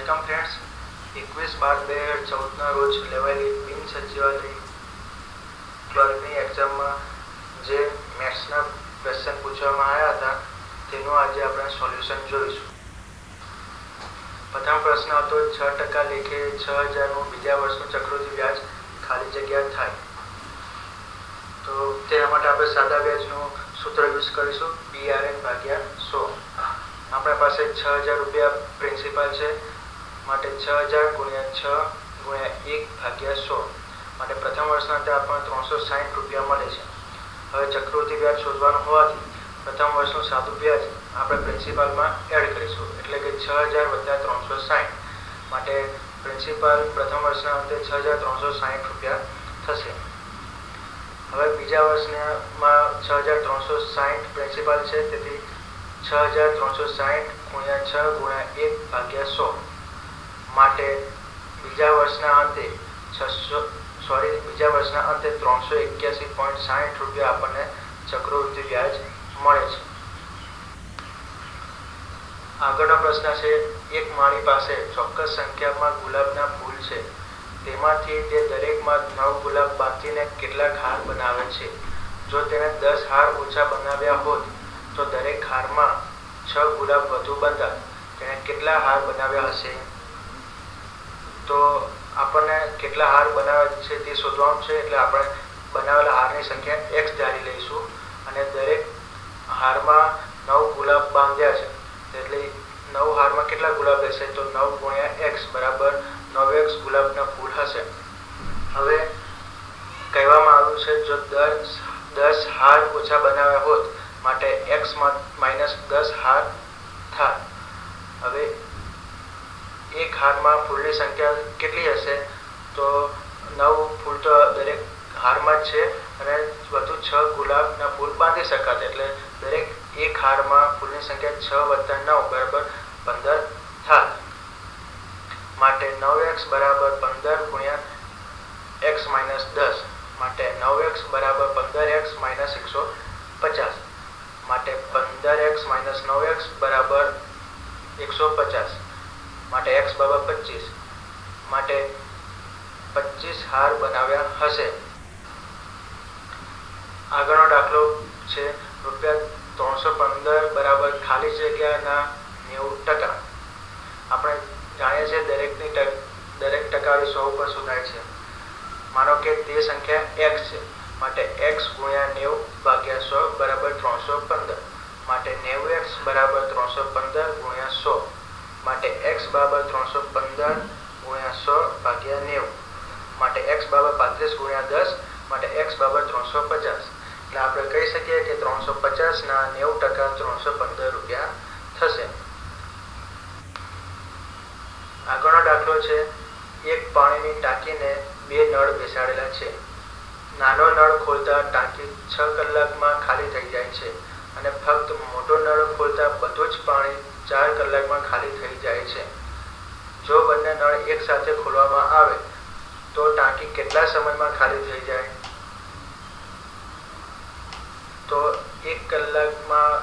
Welcome friends. 21/12/2014 રોજ લેવાયેલી બિન સચિવાલય ક્લર્કની એક્ઝામમાં જે મેથ્સના ક્વેશ્ચન પૂછવામાં આવ્યા હતા તેનું આજે આપણે સોલ્યુશન જોઈશું. પ્રથમ પ્રશ્ન હતો 6% લેખે 6000નું બીજા વર્ષનું ચક્રવૃદ્ધિ વ્યાજ ખાલી જગ્યા થાય. તો તેના માટે આપણે સાદા વ્યાજનું સૂત્ર યુઝ કરીશું, PRN/100. આપણા પાસે 6000 રૂપિયા પ્રિન્સિપાલ છે, માટે 6000 × 6 × 1/100 માટે પ્રથમ વર્ષના અંતે આપણને 360 રૂપિયા મળે છે. હવે ચક્રવૃદ્ધિ વ્યાજ શોધવાનું હોવાથી પ્રથમ વર્ષનું સાદું વ્યાજ આપણે પ્રિન્સિપાલમાં એડ કરીશું, એટલે કે 6000 + 360 માટે પ્રિન્સિપાલ પ્રથમ વર્ષના અંતે 6360 રૂપિયા થશે. હવે બીજા વર્ષમાં 6360 પ્રિન્સિપાલ છે, તેથી 6360 × 6 × 1/100 માટે બીજા વર્ષના અંતે 381.60 રૂપિયા આપણને ચક્રવૃદ્ધિ વ્યાજ મળે છે. આગળનો પ્રશ્ન છે, એક માળી પાસે ચોક્કસ સંખ્યામાં ગુલાબના ફૂલ છે, તેમાંથી તે દરેકમાં 9 ગુલાબ બાંધીને કેટલાક હાર બનાવે છે. જો તેને 10 હાર ઓછા બનાવ્યા હોત તો દરેક હારમાં 6 ગુલાબ વધુ બનતા તેણે કેટલા હાર બનાવ્યા હશે? તો આપણને કેટલા હાર બનાવ્યા છે તે શોધવાનું છે, એટલે આપણે બનાવેલા હારની સંખ્યા x ધારી લઈશું અને દરેક હારમાં 9 ગુલાબ બાંધ્યા છે, એટલે 9 હારમાં કેટલા ગુલાબ રહેશે? તો 9 × x = 9x ગુલાબના ફૂલ હશે. હવે કહેવામાં આવ્યું છે જો 10 હાર ઓછા બનાવ્યા હોત માટે x -10 હાર થાય. હવે એક હારમાં ફૂલની સંખ્યા કેટલી હશે? તો 9 ફૂલ તો દરેક હારમાં જ છે અને વધુ 6 ગુલાબના ફૂલ બાંધી શકાતા, એટલે દરેક એક હારમાં ફૂલની સંખ્યા 6 + 9 = 15 થાય. માટે 9x = 15 × x - 10 માટે 9x = 15x - 150 માટે 15x - 9x = 150 માટે x = 25 માટે 25 હાર બનાવ્યા હશે. આગળનો દાખલો છે ₹315 ખાલી જગ્યાના 90%. આપણે જાણીએ છીએ દરેક ટકાવારી 100 ઉપર શોધાય છે. માનો કે તે સંખ્યા x છે, માટે x × 90/100 = 315 માટે 90x = 315 × 100 માટે x = 315 × 100/90 માટે x = 35 × 10 માટે x = 350. એટલે આપણે કહી શકીએ કે 350 ના 90% 315 રૂપિયા થશે. આગળનો દાખલો છે, એક પાણીની ટાંકીને 2 નળ બેસાડેલા છે. નાનો નળ ખોલતા ટાંકી 6 કલાકમાં ખાલી થઈ જાય છે અને ફક્ત મોટો નળ ખોલતા બધું જ પાણી 4 કલાકમાં ખાલી થઈ જાય છે. જો બંને નળ એક સાથે ખોલવામાં આવે તો ટાંકી કેટલા સમયમાં ખાલી થઈ જાય? તો 1 કલાકમાં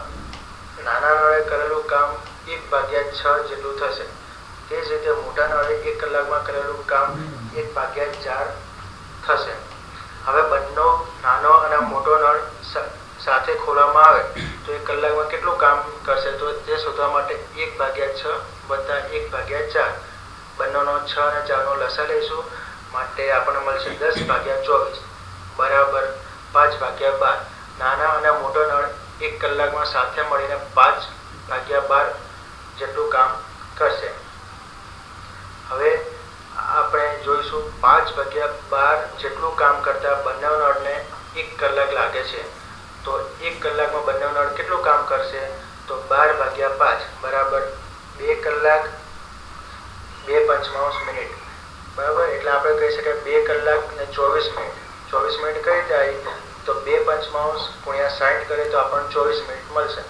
નાના નળે કરેલું કામ 1/6 જેટલું થશે. તે જ રીતે મોટા નળે 1 કલાકમાં કરેલું કામ 1/4 થશે. હવે બંને નાનો અને મોટો નળ સાથે ખોલવામાં આવે તો 1 કલાકમાં કેટલું કામ કરશે? તો તે શોધવા માટે 1/6 + 1/4 બંનેનો 6 અને 4 નો લસા લઈશું, માટે આપણને મળશે 10/24 = 5/12. નાના અને મોટો નળ 1 કલાકમાં સાથે મળીને 5/12 જેટલું કામ કરશે. હવે આપણે જોઈશું 5/12 જેટલું કામ કરતા બંને નળને 1 કલાક લાગે છે, તો 1 કલાકમાં બંને નળ કેટલું કામ કરશે? તો 12/5 = 2 કલાક 2/5 મિનિટ. બરાબર, એટલે આપણે કહી શકીએ 2 કલાક ને 24 મિનિટ. 24 મિનિટ કઈ જાય? તો 2/5 × 60 કરીએ તો આપણને 24 મિનિટ મળશે.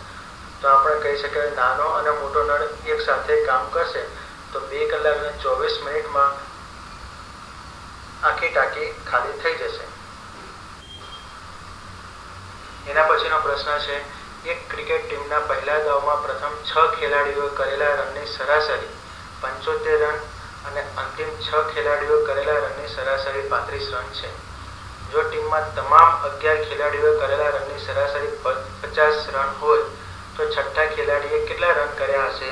તો આપણે કહી શકીએ નાનો અને મોટો નળ એક સાથે કામ કરશે તો 2 કલાક અને 24 મિનિટમાં આખી ટાંકી ખાલી થઈ જશે. એના પછીનો પ્રશ્ન છે, એક ક્રિકેટ ટીમના પહેલા દાવમાં પ્રથમ 6 ખેલાડીઓએ કરેલા રનની સરાસરી 75 રન અને અંતિમ 6 ખેલાડીઓ કરેલા રનની સરાસરી 35 રન છે. જો ટીમમાં તમામ 11 ખેલાડીઓએ કરેલા રનની સરાસરી 50 રન હોય તો છઠ્ઠા ખેલાડીએ કેટલા રન કર્યા હશે?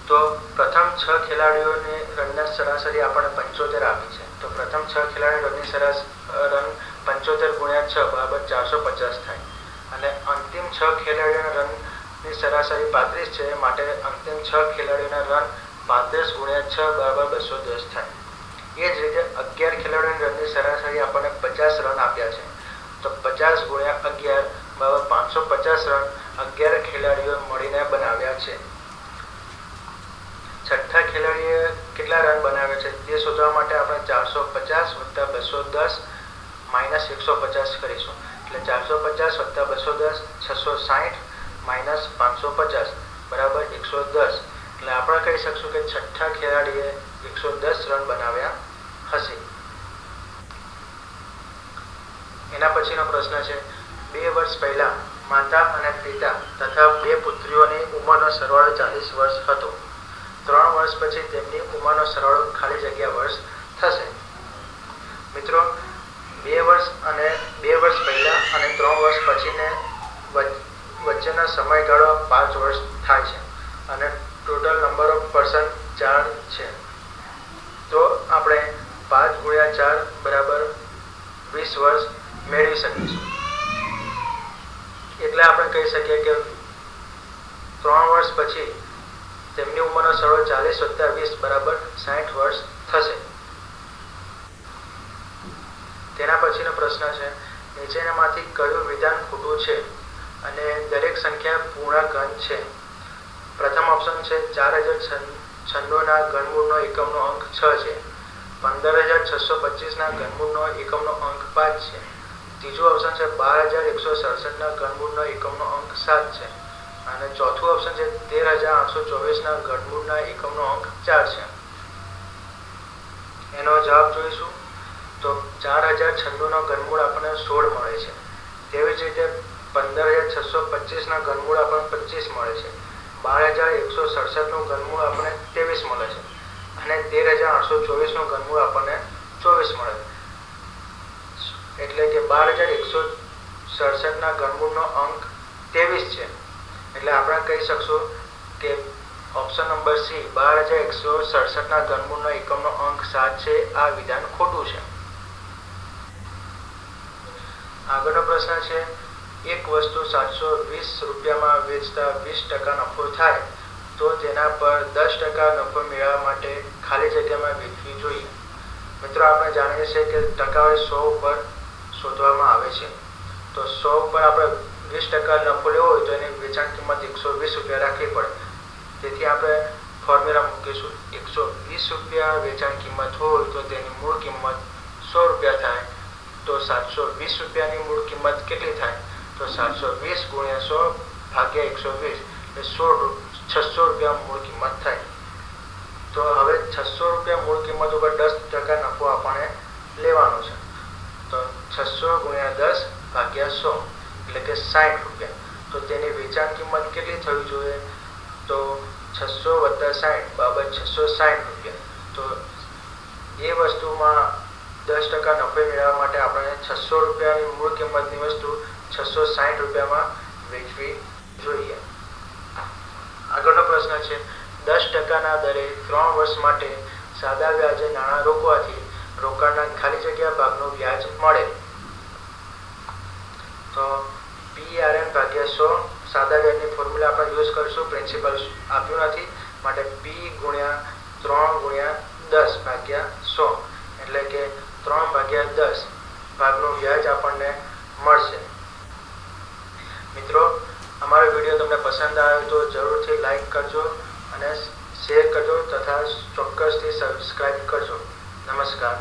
તો પ્રથમ 6 ખેલાડીઓને રનની સરાસરી આપણને 75 આપી છે. તો પ્રથમ 6 ખેલાડીઓ રનની રન 75 ગુણ્યા 6 બરાબર 450 થાય અને અંતિમ 6 ખેલાડીઓના રનની સરાસરી 35 છે, માટે અંતિમ 6 ખેલાડીઓના રન 35 ગુણ્યા 6 બરાબર 210 થાય. એ જ રીતે 11 ખેલાડીઓની રનની સરાસરી આપણને 50 રન આપ્યા છે. તો 50 ગુણ્યા 11 બરાબર 550 રન 11 ખેલાડીઓ મળીને બનાવ્યા છે. છઠ્ઠા ખેલાડીએ કેટલા રન બનાવ્યા છે તે શોધવા માટે આપણે 450 + 210 - 150 કરીશું. એટલે 450 + 210 660 - 550 બરાબર 110. એટલે આપણે કહી શકશું કે છઠ્ઠા ખેલાડીએ 110 રન બનાવ્યા હશે. એના પછીનો પ્રશ્ન છે, 2 વર્ષ પહેલા માતા અને પિતા તથા 2 પુત્રીઓની ઉંમરનો સરવાળો 40 વર્ષ હતો. 3 વર્ષ પછી તેમની ઉંમરનો સરવાળો ખાલી જગ્યા વર્ષ થશે. મિત્રો, 2 વર્ષ પહેલા અને 3 વર્ષ પછીને વચ્ચેનો સમયગાળો 5 વર્ષ થાય છે અને ટોટલ નંબર ઓફ પર્સન 4 છે. તો આપણે 5 ગુણ્યા 4 બરાબર 20 વર્ષ મેળવી શકીશું. એટલે આપણે કહી શકીએ કે 3 વર્ષ પછી તેમની ઉંમરનો સરવાળો 40 + 20 બરાબર 60 વર્ષ થશે. તેના પછીનો પ્રશ્ન છે, નીચેનામાંથી કયું વિધાન ખોટું છે અને દરેક સંખ્યા પૂર્ણાંક છે? પ્રથમ ઓપ્શન છે 4096 ના ઘનમૂળનો એકમનો અંક 6 છે. 15625 ના ઘનમૂળનો એકમનો અંક 5 છે. ત્રીજું ઓપ્શન છે 12167 ના ઘનમૂળનો એકમનો અંક 7 છે. અને ચોથું ઓપ્શન છે 13824 ના ઘનમૂળના એકમનો અંક 4 છે. એનો જવાબ જોઈશું. તો 4096 નો ઘનમૂળ આપણને 16 મળે છે. તેવી જ રીતે 15625 ના ઘનમૂળ આપણને 25 મળે છે. 12167 નું ઘનમૂળ આપણને 23 મળે છે અને 13824 નું ઘનમૂળ આપણને 24 મળે છે. એટલે કે 12167 ના ઘનમૂળનો અંક 23 છે. એટલે આપણે કહી શકશું કે ઓપ્શન નંબર સી 12167 ના ઘનમૂળનો એકમનો અંક 7 છે. આ વિધાન ખોટું છે. આગળનો પ્રશ્ન છે, એક વસ્તુ 720 રૂપિયામાં વેચતા 20% નફો થાય તો તેના પર 10% નફો મેળવવા માટે ખાલી જગ્યામાં વેચવી જોઈએ. મિત્રો, આપણે જાણીએ છીએ કે ટકાવારી 100 ઉપર શોધવામાં આવે છે. તો 100 ઉપર આપણે 20% નફો લેવો હોય તો એની વેચાણ કિંમત 120 રૂપિયા રાખવી પડે. તેથી આપણે ફોર્મ્યુલા મૂકીશું. 120 રૂપિયા વેચાણ કિંમત હોય તો તેની મૂળ કિંમત 100 રૂપિયા થાય. તો 720 રૂપિયાની મૂળ કિંમત કેટલી થાય? તો 720 ગુણ્યા 100 ભાગ્યા 120 એટલે 600 રૂપિયા મૂળ કિંમત થાય. તો હવે 600 રૂપિયા મૂળ કિંમત ઉપર 10% નફો આપણને લેવાનો છે. તો 600 ગુણ્યા 10 ભાગ્યા 100 એટલે કે 60 રૂપિયા. તો તેની વેચાણ કિંમત કેટલી થવી જોઈએ? તો 600 + 60 બરાબર 660 રૂપિયા. તો એ વસ્તુમાં 10% નફો મેળવવા માટે આપણે 600 રૂપિયાની મૂળ કિંમતની વસ્તુ 660 રૂપિયામાં વેચવી જોઈએ. આગળનો પ્રશ્ન છે, 10%ના દરે 3 વર્ષ માટે સાદા વ્યાજે નાણાં રોકવાથી રોકાણના ખાલી જગ્યા ભાગનું વ્યાજ મળે. તો PRN ભાગ્યા 100 સાદા વ્યાજની ફોર્મ્યુલા આપણે યુઝ કરીશું. પ્રિન્સિપલ આપ્યું નથી, માટે P ગુણ્યા 3 ગુણ્યા 10 ભાગ્યા 100 એટલે કે 3 ભાગ્યા 10 ભાગનું વ્યાજ આપણને મળશે. મિત્રો, અમારો વિડીયો તમને પસંદ આવ્યો તો જરૂરથી લાઈક કરજો અને શેર કરજો તથા ચોક્કસથી સબસ્ક્રાઇબ કરજો. નમસ્કાર.